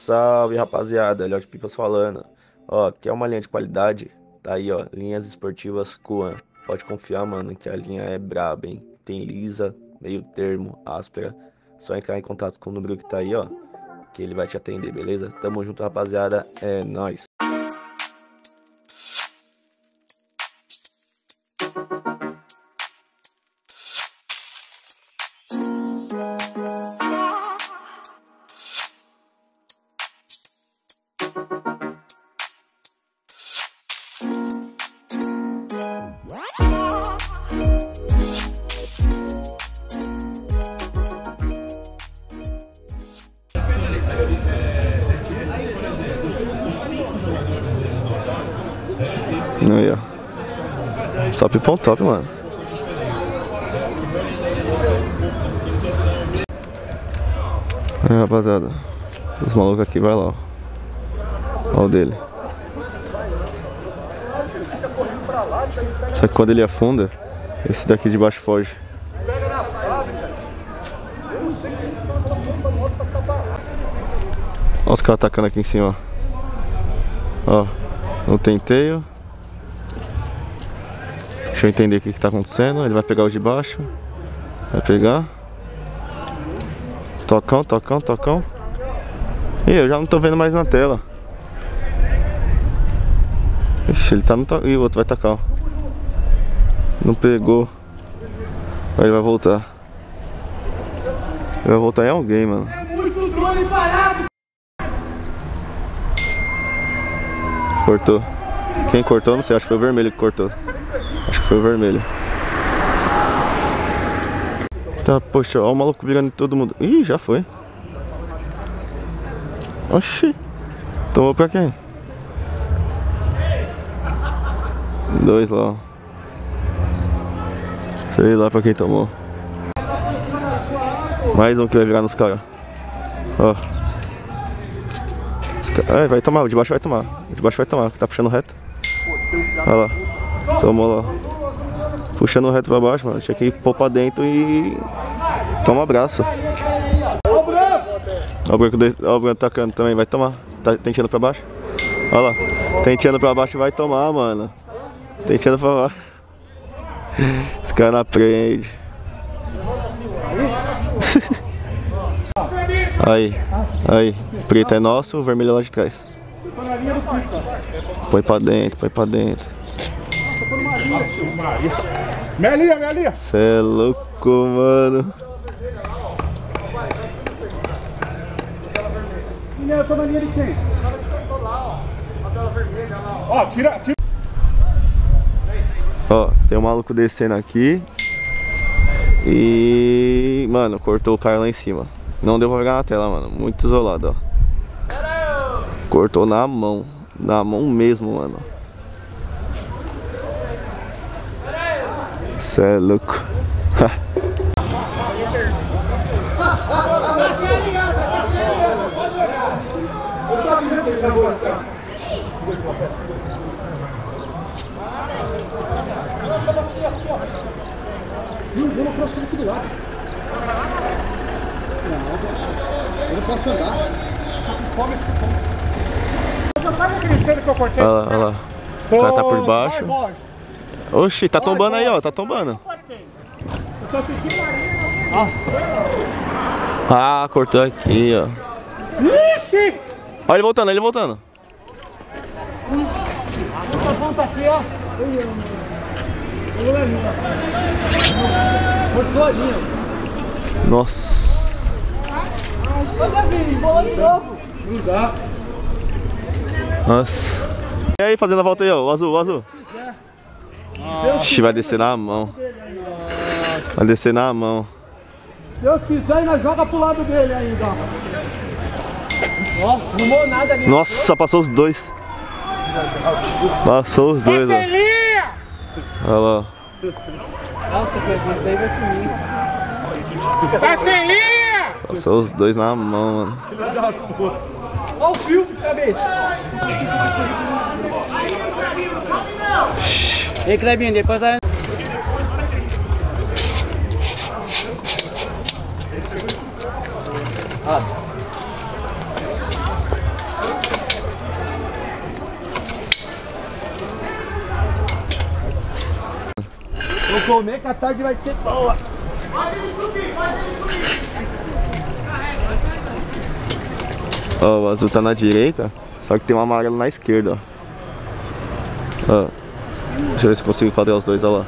Salve, rapaziada, Léo de Pipas falando. Ó, quer uma linha de qualidade? Tá aí, ó, linhas esportivas Kuan. Pode confiar, mano, que a linha é braba, hein? Tem lisa, meio termo, áspera. Só entrar em contato com o número que tá aí, ó, que ele vai te atender, beleza? Tamo junto, rapaziada, é nóis. Aí, ó. Só pipão top, mano. Aí, rapaziada. Os malucos aqui, vai lá, ó. Ó o dele. Só que quando ele afunda, esse daqui de baixo foge. Olha os caras atacando aqui em cima, ó. Ó, no tenteio. Deixa eu entender o que tá acontecendo. Ele vai pegar o de baixo. Vai pegar. Tocão, tocão, tocão. Ih, eu já não tô vendo mais na tela. Ixi, ele tá no tocão. Ih, o outro vai tacar, ó. Não pegou. Aí ele vai voltar. Ele vai voltar em alguém, mano. É muito drone parado. Cortou. Quem cortou, não sei, acho que foi o vermelho que cortou. Acho que foi o vermelho. Tá, poxa, ó o maluco virando em todo mundo. Ih, já foi. Oxi. Tomou pra quem? Dois lá, ó. Sei lá pra quem tomou. Mais um que vai virar nos caras. Ó. É, vai tomar, o de baixo vai tomar. O de baixo vai tomar, que tá puxando reto. Olha lá. Tomou lá. Puxando reto pra baixo, mano. Tinha que pôr pra dentro e... Toma um abraço. Ó o branco tacando também, vai tomar. Tá tenteando pra baixo. Olha lá. Tenteando pra baixo vai tomar, mano. Tenteando pra baixo. Os caras na frente. Aí, aí. Preto é nosso, o vermelho é lá de trás. Põe pra dentro, põe pra dentro. Minha linha. Cê é louco, mano. Eu tô na linha de quem? Ó, tira. Ó, tem um maluco descendo aqui. E... Mano, cortou o cara lá em cima. Não deu pra pegar na tela, mano. Muito isolado, ó. Cortou na mão. Na mão mesmo, mano. Cê é louco. Eu não posso ficar aqui do lado. Não, eu não posso andar. Tá com fome, Você sabe aquele treino que eu cortei? Olha lá. O cara tá por baixo. Oxi, tá tombando aí, ó. Tá tombando. Eu só senti marinha. Nossa. Ah, cortou aqui, ó. Ixi! Olha ele voltando, ele voltando. Essa ponta aqui, ó. Cortou ali, ó. Nossa. Olha, Vini, bola de novo. Não dá. Nossa. E aí, fazendo a volta aí, ó. O azul, o azul. Ixi, vai descer na mão. Vai descer na mão. Se Deus quiser, ainda joga pro lado dele ainda. Nossa, não arrumou nada ali. Nossa, passou os dois. Passou os dois, ó. Olha lá. Nossa, isso daí vai sumir. Tá sem linha! Passou os dois na mão, mano. Olha o fio, cabeça. Ei, Clebinho, depois vai... Vou comer que a tarde vai ser boa. Ó, o azul tá na direita, só que tem um amarelo na esquerda, ó. Ó. Deixa eu ver se consigo enquadrar os dois, ó lá.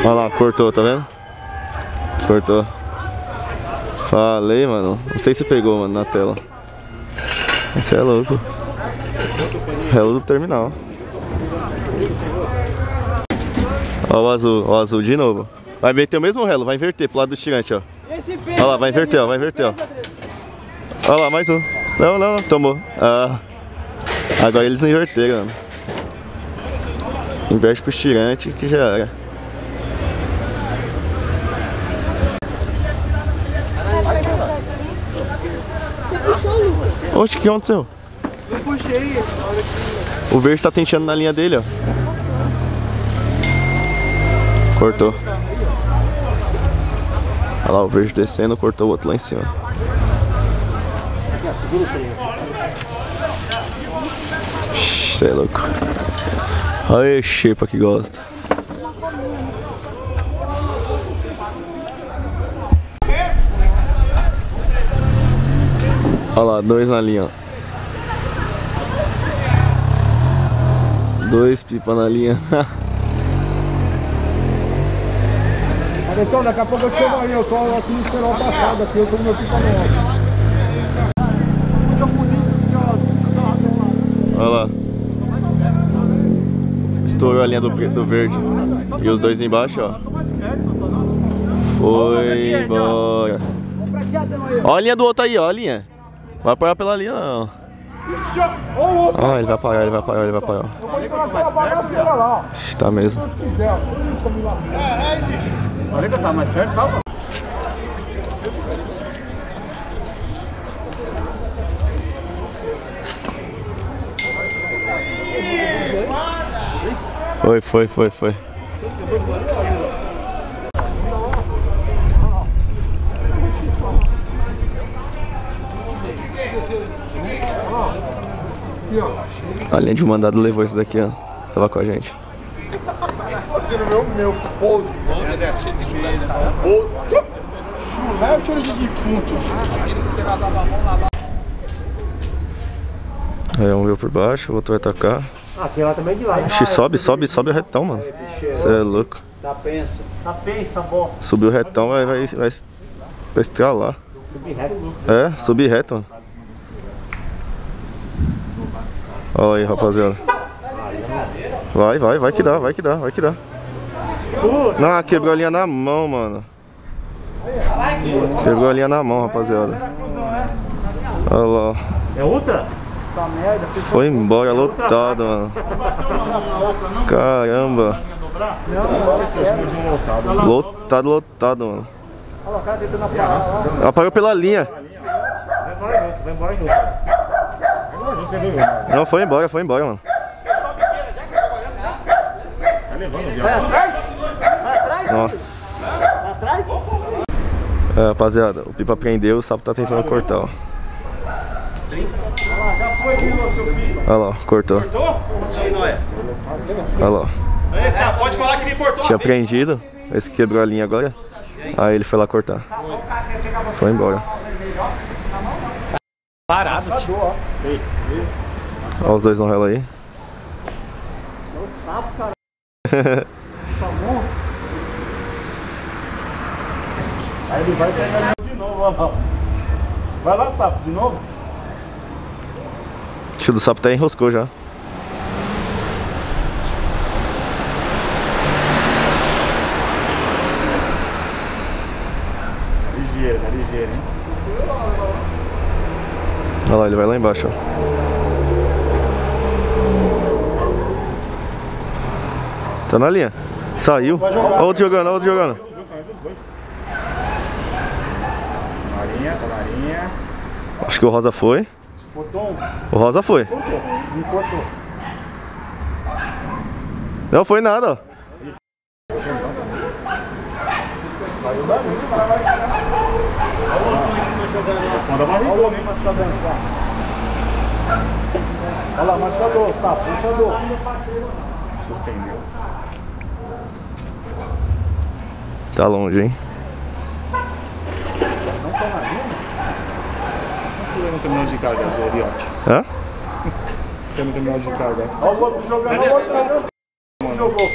Olha lá, cortou, tá vendo? Cortou. Falei, mano. Não sei se pegou, mano, na tela. Esse é louco. Relo do terminal. Ó o azul de novo. Vai meter o mesmo relo, vai inverter pro lado do tirante, ó. Olha lá, vai inverter, ó, vai inverter, ó. Olha lá, mais um. Não, tomou. Ah, agora eles inverteram, mano. Inverte pro tirante que já era. Oxe, o que aconteceu? Eu puxei. O verde tá tenteando na linha dele, ó. Cortou. Olha lá o verde descendo, cortou o outro lá em cima. Cê é louco. Olha a xepa que gosta. Olha lá, dois na linha, ó. Dois pipa na linha. Atenção, daqui a pouco eu chego aí, eu tô aqui no cerol passado, aqui eu tô no meu pipa novo. Olha lá. Estourou a linha do verde. E os dois embaixo, ó. Foi embora. Olha a linha do outro aí, ó, a linha. Vai parar pela linha não. Ah, ele vai parar, ele vai parar, ele vai parar. Tá mesmo. Olha que tá mais perto, calma. Foi. A linha de mandado levou isso daqui, ó. Tava com a gente. Você não viu o meu podre? É cheio de cheiro. Podre. Não é o cheiro de defunto. Aí um veio por baixo, o outro vai tacar. Aqui lá também de lá. Ixi, sobe o retão, mano. Você é louco. Tá pensa, bom. Subiu o retão, vai estralar. Subir reto. É, subir reto, mano. Olha aí, rapaziada. Vai que dá. Não, quebrou a linha na mão, mano. Quebrou a linha na mão, rapaziada. Olha lá. É outra? Tá merda. Foi embora, lotado, mano. Caramba. Lotado, mano. Olha o cara tentando apagar. Apagou pela linha. Vai embora em outra. Não, foi embora, mano. Vai atrás? Vai atrás? Nossa. Vai atrás? É, rapaziada, o pipa prendeu, o sapo tá tentando cortar, ó. Já foi, seu filho. Olha lá, cortou. Cortou? Aí, Noé. Olha lá. Pode falar que me cortou. Tinha prendido, esse quebrou a linha agora. Aí ele foi lá cortar. Foi embora. Parado, tio. Olha os dois no relo aí. O sapo, cara. Aí ele vai pegar de novo, olha lá. Vai lá, sapo, de novo. O tio do sapo até enroscou já. Ligeiro, hein? Olha lá, ele vai lá embaixo, ó. Tá na linha. Saiu. Olha o outro jogando, Tá na linha. Acho que o Rosa foi. Botou um. O Rosa foi. Me cortou. Não foi nada, ó. Saiu da linha, vai chegar. Olha o outro em cima jogando lá. Quando a barriga, né? Olha lá, marchador, sapo, marchador. Suspendeu. Tá longe, hein? Não tá na linha? Você não terminou de carga, Oriote. Hã? Você não terminou de carga. Olha o outro jogando, olha o outro jogando. Jogou.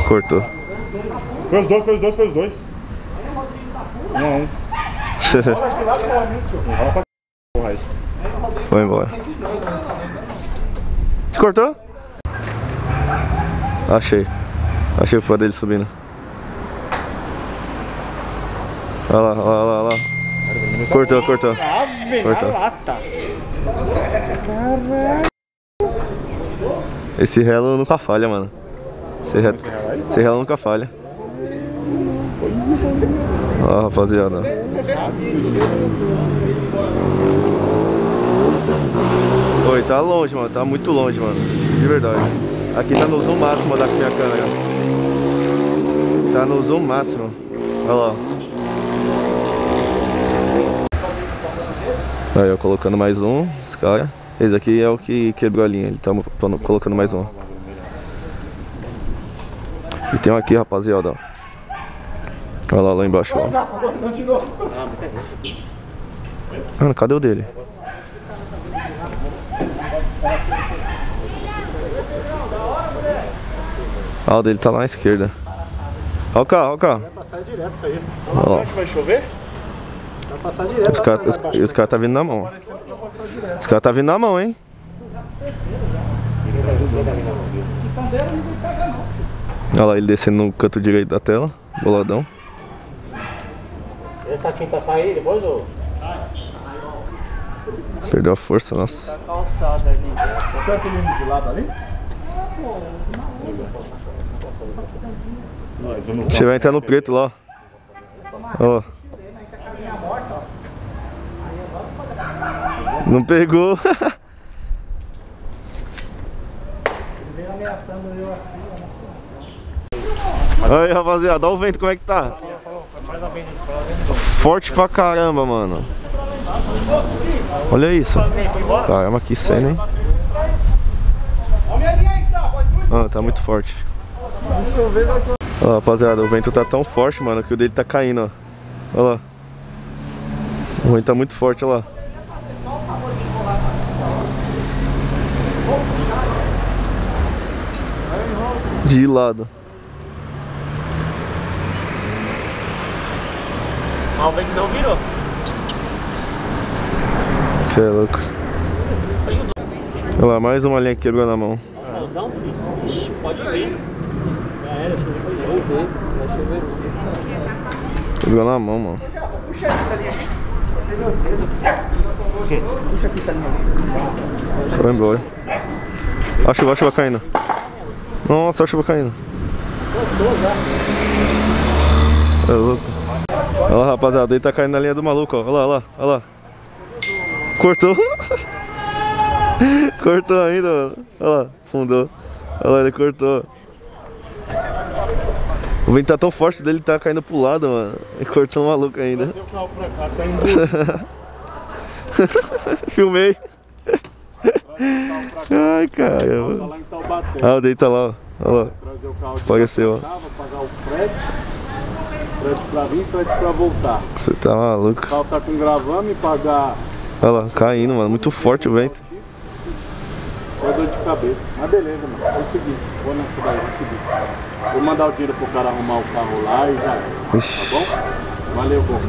Cortou. Foi os dois. 1 a 1. Foi embora. Você cortou? Achei. Achei o pó dele subindo. Olha lá, olha lá, olha lá. Cortou. Cortou. Esse relo nunca falha, mano. Esse relo nunca falha. Ó, rapaziada. Oi, tá longe, mano. Tá muito longe, mano. De verdade. Aqui tá no zoom máximo da minha câmera. Tá no zoom máximo. Olha lá. Aí, ó, colocando mais um. Esse cara. Esse aqui é o que quebrou a linha. Ele tá colocando mais um. E tem um aqui, rapaziada, ó. Olha lá, lá embaixo, ó. Mano, cadê o dele? Ah, o dele tá lá à esquerda. Olha o carro, olha o carro. Vai passar direto isso aí. Ó. Será que vai chover? Vai passar direto. Os caras tá vindo na mão. Os caras tá vindo na mão, hein? Olha lá, ele descendo no canto direito da tela. Boladão. Essa tinta sair depois ou? Perdeu a força, nossa. Tá calçada ali. Você é aquele de lado ali? Você vai entrar no preto lá, ó. Não pegou. Aí, rapaziada, olha o vento como é que tá. Forte pra caramba, mano. Olha isso. Caramba, que cena, hein? Ah, tá muito forte. Ó, rapaziada, o vento tá tão forte, mano, que o dele tá caindo, ó. Olha lá. O vento tá muito forte, olha lá. De lado. Ah, o vento não virou. Você é louco. Olha lá, mais uma linha que quebrou na mão. Solzão, filho. Ixi, pode vir. Já era, vamos ver. Vai chover. Quebrou na mão, mano. Puxa essa linha aqui. Puxa aqui essa linha aqui. Foi embora. Olha a chuva caindo. Nossa, olha a chuva caindo. É louco. Olha lá, rapaziada, ele tá caindo na linha do maluco, ó. Olha lá, olha lá, olha lá. Cortou. Cortou ainda, mano. Olha lá, fundou. Olha lá, ele cortou. O vento tá tão forte dele, tá caindo pro lado, mano. Ele cortou o maluco ainda. Filmei. Ai, caramba. Ah, o dele tá lá, ó. Olha lá. Apareceu, ó. Pagar o frete pra vir, frete pra voltar. Você tá maluco. O carro tá com gravame e pagar. Olha lá, caindo, mano. Muito forte o vento. Só dor de cabeça. Mas beleza, mano. É o seguinte, vou nessa daí, é o seguinte. Vou mandar o dinheiro pro cara arrumar o carro lá e já. Tá bom? Valeu, bom.